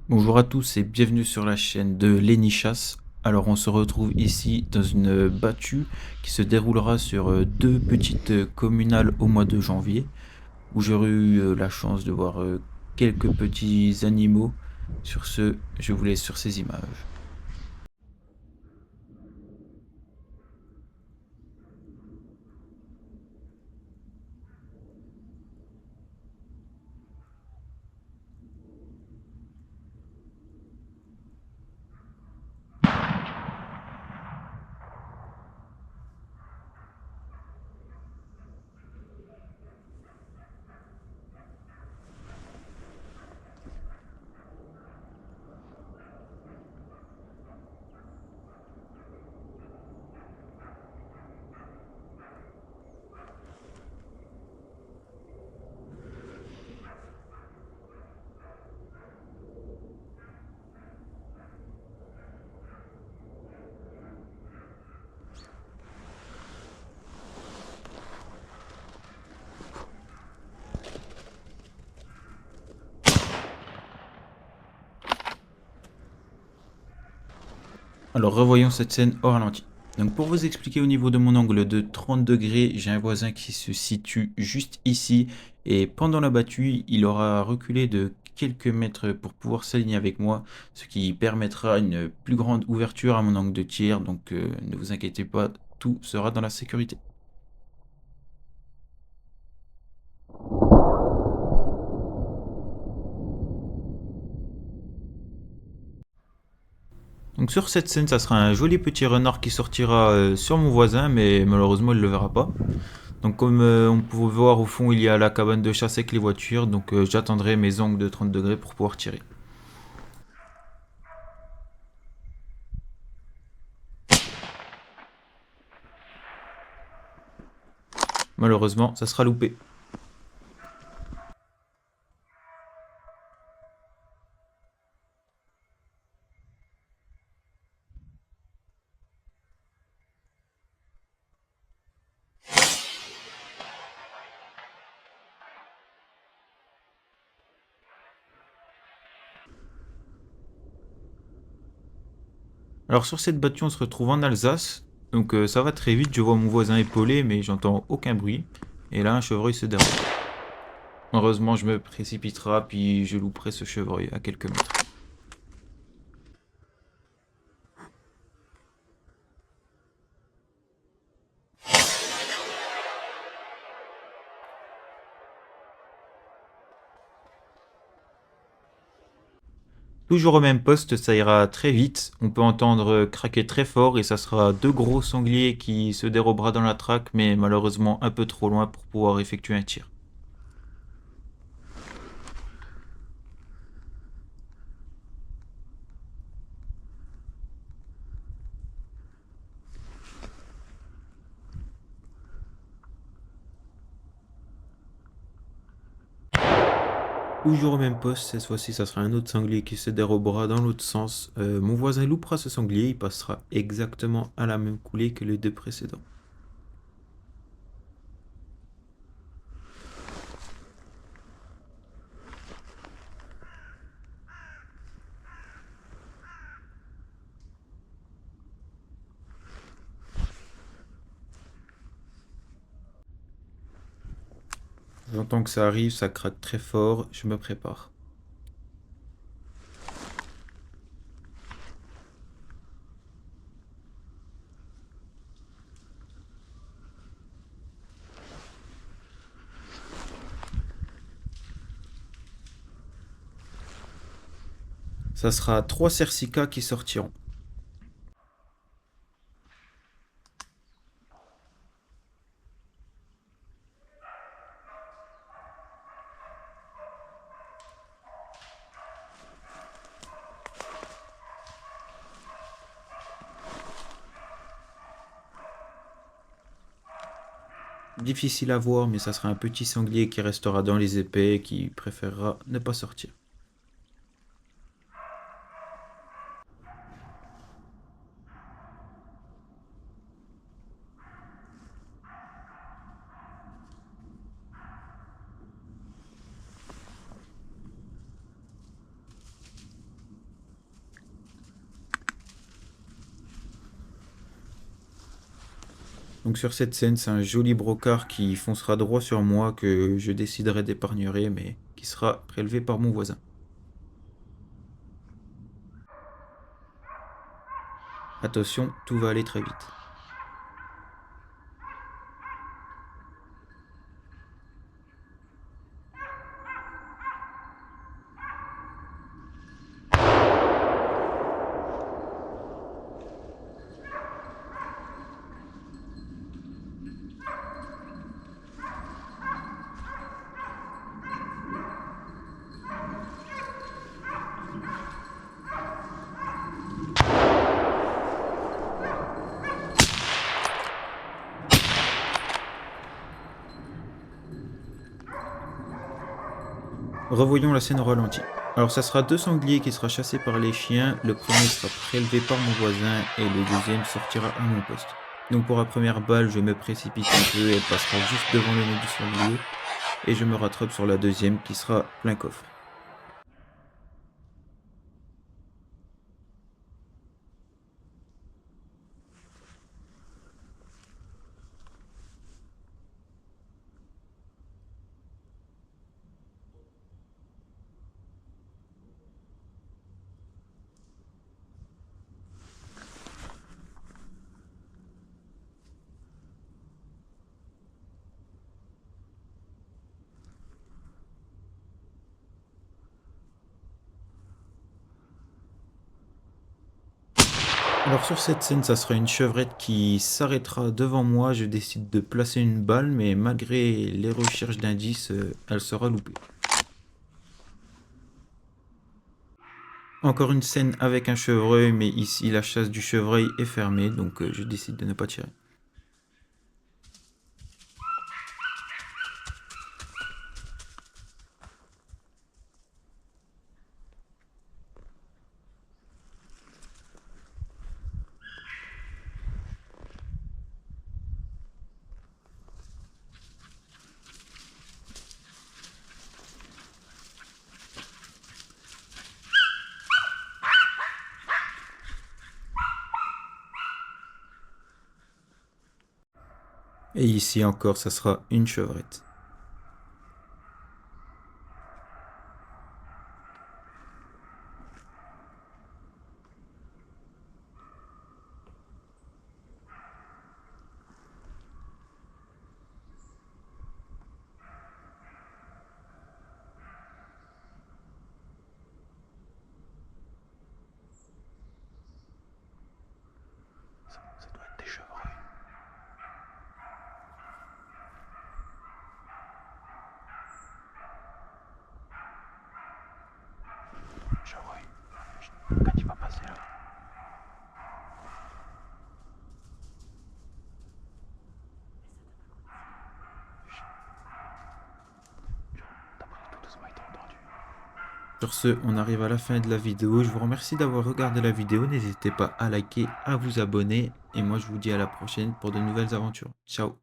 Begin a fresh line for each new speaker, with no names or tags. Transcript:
Bonjour à tous et bienvenue sur la chaîne de Lenny Chasse. Alors on se retrouve ici dans une battue qui se déroulera sur deux petites communales au mois de janvier où j'aurai eu la chance de voir quelques petits animaux. Sur ce, je vous laisse sur ces images. Alors revoyons cette scène au ralenti. Donc pour vous expliquer au niveau de mon angle de 30 degrés, j'ai un voisin qui se situe juste ici et pendant la battue, il aura reculé de quelques mètres pour pouvoir s'aligner avec moi, ce qui permettra une plus grande ouverture à mon angle de tir, donc ne vous inquiétez pas, tout sera dans la sécurité. Donc sur cette scène, ça sera un joli petit renard qui sortira sur mon voisin, mais malheureusement il ne le verra pas. Donc comme on peut voir au fond, il y a la cabane de chasse avec les voitures, donc j'attendrai mes angles de 30 degrés pour pouvoir tirer. Malheureusement, ça sera loupé. Alors sur cette battue, on se retrouve en Alsace, donc ça va très vite, je vois mon voisin épaulé, mais j'entends aucun bruit. Et là, un chevreuil se déroule. Heureusement, je me précipitera, puis je louperai ce chevreuil à quelques mètres. Toujours au même poste, ça ira très vite. On peut entendre craquer très fort et ça sera deux gros sangliers qui se dérobera dans la traque, mais malheureusement un peu trop loin pour pouvoir effectuer un tir. Toujours au même poste, cette fois-ci, ça sera un autre sanglier qui se dérobera dans l'autre sens. Mon voisin loupera ce sanglier, il passera exactement à la même coulée que les deux précédents. J'entends que ça arrive, ça craque très fort, je me prépare. Ça sera trois cercicas qui sortiront. Difficile à voir, mais ça sera un petit sanglier qui restera dans les épais et qui préférera ne pas sortir. Donc sur cette scène, c'est un joli brocard qui foncera droit sur moi que je déciderai d'épargner, mais qui sera prélevé par mon voisin. Attention, tout va aller très vite. Revoyons la scène au ralenti. Alors ça sera deux sangliers qui sera chassé par les chiens. Le premier sera prélevé par mon voisin et le deuxième sortira à mon poste. Donc pour la première balle, je me précipite un peu, elle passera juste devant le nez du sanglier et je me rattrape sur la deuxième qui sera plein coffre. Alors sur cette scène, ça sera une chevrette qui s'arrêtera devant moi. Je décide de placer une balle, mais malgré les recherches d'indices, elle sera loupée. Encore une scène avec un chevreuil, mais ici la chasse du chevreuil est fermée, donc je décide de ne pas tirer. Et ici encore, ça sera une chevrette.
Ça doit être des chevreuils. Chevreuil. Quand il va passer là. T'as pris tout doucement, il t'a entendu.
Sur ce, on arrive à la fin de la vidéo. Je vous remercie d'avoir regardé la vidéo. N'hésitez pas à liker, à vous abonner. Et moi, je vous dis à la prochaine pour de nouvelles aventures. Ciao!